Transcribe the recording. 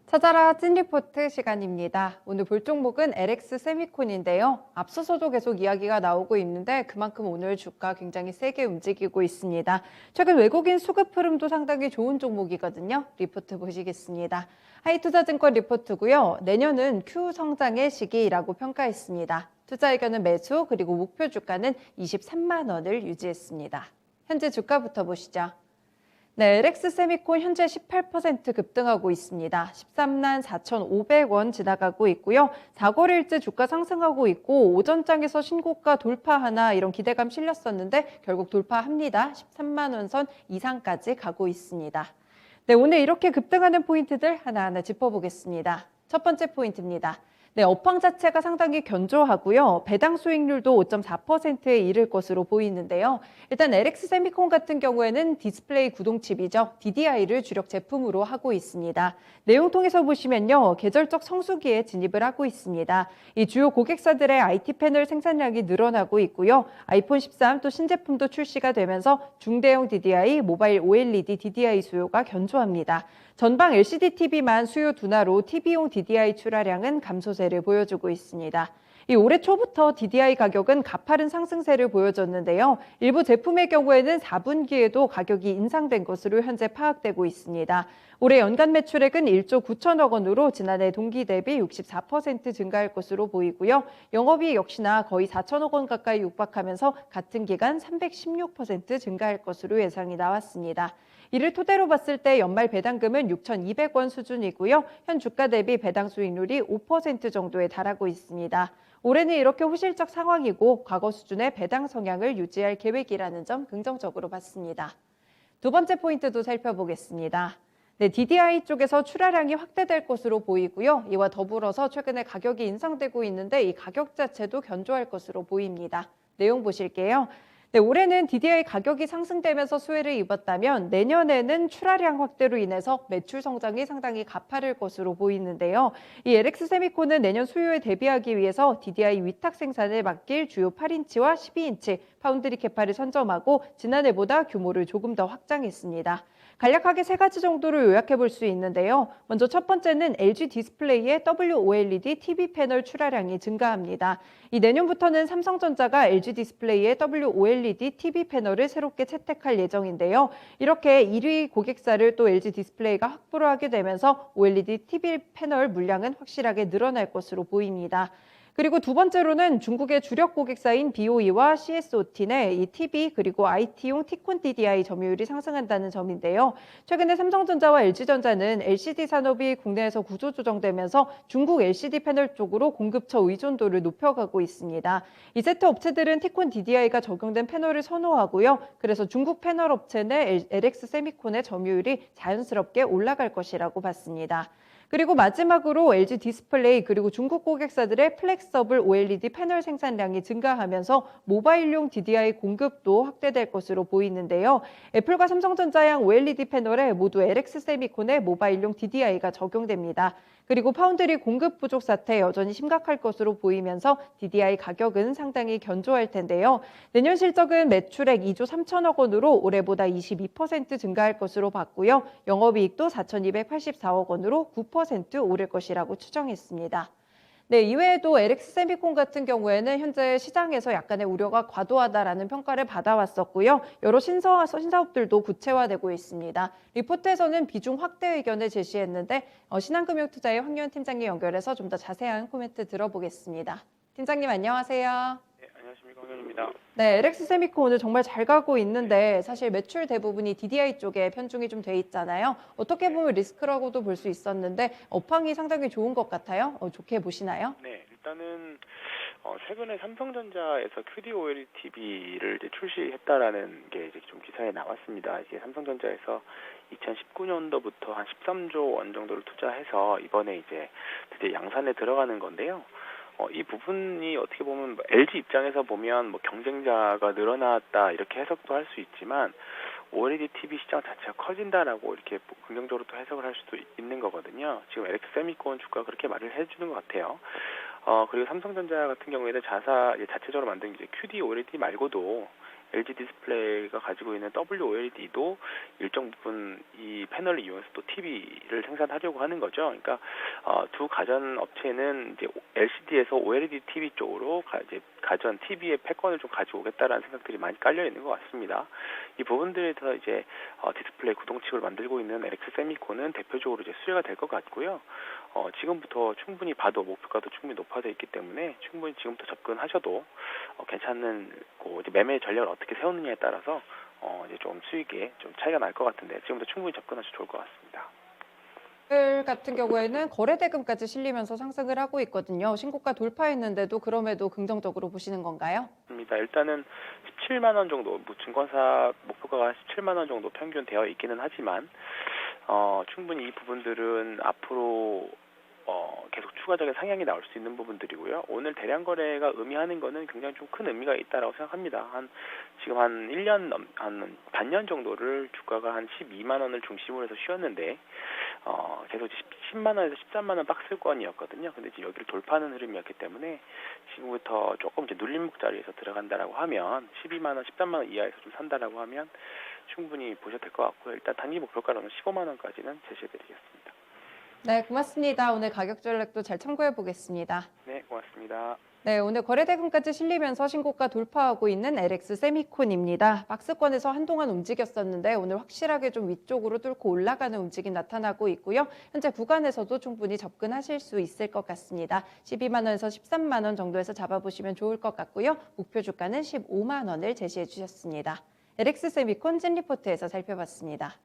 찾아라 찐 리포트 시간입니다. 오늘 볼 종목은 LX 세미콘인데요. 앞서서도 계속 이야기가 나오고 있는데 그만큼 오늘 주가 굉장히 세게 움직이고 있습니다. 최근 외국인 수급 흐름도 상당히 좋은 종목이거든요. 리포트 보시겠습니다. 하이투자증권 리포트고요. 내년은 Q 성장의 시기라고 평가했습니다. 투자 의견은 매수 그리고 목표 주가는 23만 원을 유지했습니다. 현재 주가부터 보시죠. 네, LX 세미콘 현재 18% 급등하고 있습니다. 13만 4,500원 지나가고 있고요. 4거래일째 주가 상승하고 있고 오전장에서 신고가 돌파하나 이런 기대감 실렸었는데 결국 돌파합니다. 13만 원 선 이상까지 가고 있습니다. 네, 오늘 이렇게 급등하는 포인트들 하나하나 짚어보겠습니다. 첫 번째 포인트입니다. 네, 업황 자체가 상당히 견조하고요. 배당 수익률도 5.4%에 이를 것으로 보이는데요. 일단 LX 세미콘 같은 경우에는 디스플레이 구동칩이죠. DDI를 주력 제품으로 하고 있습니다. 내용 통해서 보시면요. 계절적 성수기에 진입을 하고 있습니다. 이 주요 고객사들의 IT 패널 생산량이 늘어나고 있고요. 아이폰 13 또 신제품도 출시가 되면서 중대형 DDI, 모바일 OLED DDI 수요가 견조합니다. 전방 LCD TV만 수요 둔화로 TV용 DDI 출하량은 감소세를 보여주고 있습니다. 이 올해 초부터 DDI 가격은 가파른 상승세를 보여줬는데요. 일부 제품의 경우에는 4분기에도 가격이 인상된 것으로 현재 파악되고 있습니다. 올해 연간 매출액은 1조 9천억 원으로 지난해 동기 대비 64% 증가할 것으로 보이고요. 영업이익 역시나 거의 4천억 원 가까이 육박하면서 같은 기간 316% 증가할 것으로 예상이 나왔습니다. 이를 토대로 봤을 때 연말 배당금은 6,200원 수준이고요. 현 주가 대비 배당 수익률이 5% 정도에 달하고 있습니다. 올해는 이렇게 호실적 상황이고 과거 수준의 배당 성향을 유지할 계획이라는 점 긍정적으로 봤습니다. 두 번째 포인트도 살펴보겠습니다. 네, DDI 쪽에서 출하량이 확대될 것으로 보이고요. 이와 더불어서 최근에 가격이 인상되고 있는데 이 가격 자체도 견조할 것으로 보입니다. 내용 보실게요. 네, 올해는 DDI 가격이 상승되면서 수혜를 입었다면 내년에는 출하량 확대로 인해서 매출 성장이 상당히 가파를 것으로 보이는데요. 이 LX 세미콘은 내년 수요에 대비하기 위해서 DDI 위탁 생산을 맡길 주요 8인치와 12인치 파운드리 캐파를 선점하고 지난해보다 규모를 조금 더 확장했습니다. 간략하게 세 가지 정도로 요약해 볼 수 있는데요. 먼저 첫 번째는 LG 디스플레이의 WOLED TV 패널 출하량이 증가합니다. 이 내년부터는 삼성전자가 LG 디스플레이의 WOLED TV 패널을 새롭게 채택할 예정인데요. 이렇게 1위 고객사를 또 LG 디스플레이가 확보를 하게 되면서 OLED TV 패널 물량은 확실하게 늘어날 것으로 보입니다. 그리고 두 번째로는 중국의 주력 고객사인 BOE와 CSOT 내 이 TV 그리고 IT용 T콘 DDI 점유율이 상승한다는 점인데요. 최근에 삼성전자와 LG전자는 LCD 산업이 국내에서 구조조정되면서 중국 LCD 패널 쪽으로 공급처 의존도를 높여가고 있습니다. 이 세트 업체들은 T콘 DDI가 적용된 패널을 선호하고요. 그래서 중국 패널 업체 내 LX 세미콘의 점유율이 자연스럽게 올라갈 것이라고 봤습니다. 그리고 마지막으로 LG 디스플레이 그리고 중국 고객사들의 플렉서블 OLED 패널 생산량이 증가하면서 모바일용 DDI 공급도 확대될 것으로 보이는데요. 애플과 삼성전자양 OLED 패널에 모두 LX 세미콘의 모바일용 DDI가 적용됩니다. 그리고 파운드리 공급 부족 사태 여전히 심각할 것으로 보이면서 DDI 가격은 상당히 견조할 텐데요. 내년 실적은 매출액 2조 3천억 원으로 올해보다 22% 증가할 것으로 봤고요. 영업이익도 4,284억 원으로 9% 오를 것이라고 추정했습니다. 네, 이외에도 LX 세미콘 같은 경우에는 현재 시장에서 약간의 우려가 과도하다라는 평가를 받아왔었고요. 여러 신사업들도 구체화되고 있습니다. 리포트에서는 비중 확대 의견을 제시했는데 신한금융투자의 황교안 팀장님 연결해서 좀 더 자세한 코멘트 들어보겠습니다. 팀장님 안녕하세요. 네, 안녕하십니까. 황현입니다. 네, LX 세미콘 오늘 정말 잘 가고 있는데 사실 매출 대부분이 DDI 쪽에 편중이 좀 돼 있잖아요. 어떻게 보면 리스크라고도 볼 수 있었는데 업황이 상당히 좋은 것 같아요. 좋게 보시나요? 네, 일단은 최근에 삼성전자에서 QD OLED TV를 이제 출시했다라는 게 이제 좀 기사에 나왔습니다. 이게 삼성전자에서 2019년도부터 한 13조 원 정도를 투자해서 이번에 이제 드디어 양산에 들어가는 건데요. 이 부분이 어떻게 보면 LG 입장에서 보면 경쟁자가 늘어났다 이렇게 해석도 할 수 있지만 OLED TV 시장 자체가 커진다라고 이렇게 긍정적으로 또 해석을 할 수도 있는 거거든요. 지금 LX 세미콘 주가 그렇게 말을 해주는 것 같아요. 그리고 삼성전자 같은 경우에는 자체적으로 만든 이제 QD OLED 말고도 LG 디스플레이가 가지고 있는 WOLED도 일정 부분 이 패널을 이용해서 또 TV를 생산하려고 하는 거죠. 그러니까 두 가전 업체는 이제 LCD에서 OLED TV 쪽으로 이제 가전 TV의 패권을 좀 가지고 오겠다라는 생각들이 많이 깔려 있는 것 같습니다. 이 부분들에 대해서 이제 디스플레이 구동칩을 만들고 있는 LX 세미콘은 대표적으로 이제 수혜가 될 것 같고요. 지금부터 충분히 봐도 목표가도 충분히 높아져 있기 때문에 충분히 지금부터 접근하셔도 괜찮은 이제 매매 전략을 어떻게 세우느냐에 따라서 이제 좀 수익에 좀 차이가 날 것 같은데 지금부터 충분히 접근하셔도 좋을 것 같습니다. 오늘 같은 경우에는 거래 대금까지 실리면서 상승을 하고 있거든요. 신고가 돌파했는데도 그럼에도 긍정적으로 보시는 건가요? 일단은 17만 원 정도, 증권사 목표가가 17만 원 정도 평균 되어 있기는 하지만 충분히 이 부분들은 앞으로 계속 추가적인 상향이 나올 수 있는 부분들이고요. 오늘 대량 거래가 의미하는 거는 굉장히 좀 큰 의미가 있다라고 생각합니다. 지금 한 1년 한 반년 정도를 주가가 한 12만 원을 중심으로 해서 쉬었는데 계속 10만 원에서 13만 원 박스권이었거든요. 근데 지금 여기를 돌파하는 흐름이었기 때문에 지금부터 조금 이제 눌림목 자리에서 들어간다라고 하면 12만 원, 13만 원 이하에서 좀 산다라고 하면 충분히 보셔도 될 것 같고요. 일단 단기 목표가로는 15만 원까지는 제시해드리겠습니다. 네, 고맙습니다. 오늘 가격 전략도 잘 참고해 보겠습니다. 네, 고맙습니다. 네, 오늘 거래 대금까지 실리면서 신고가 돌파하고 있는 LX 세미콘입니다. 박스권에서 한동안 움직였었는데 오늘 확실하게 좀 위쪽으로 뚫고 올라가는 움직임 나타나고 있고요. 현재 구간에서도 충분히 접근하실 수 있을 것 같습니다. 12만 원에서 13만 원 정도에서 잡아보시면 좋을 것 같고요. 목표 주가는 15만 원을 제시해 주셨습니다. LX 세미콘 찐리포트에서 살펴봤습니다.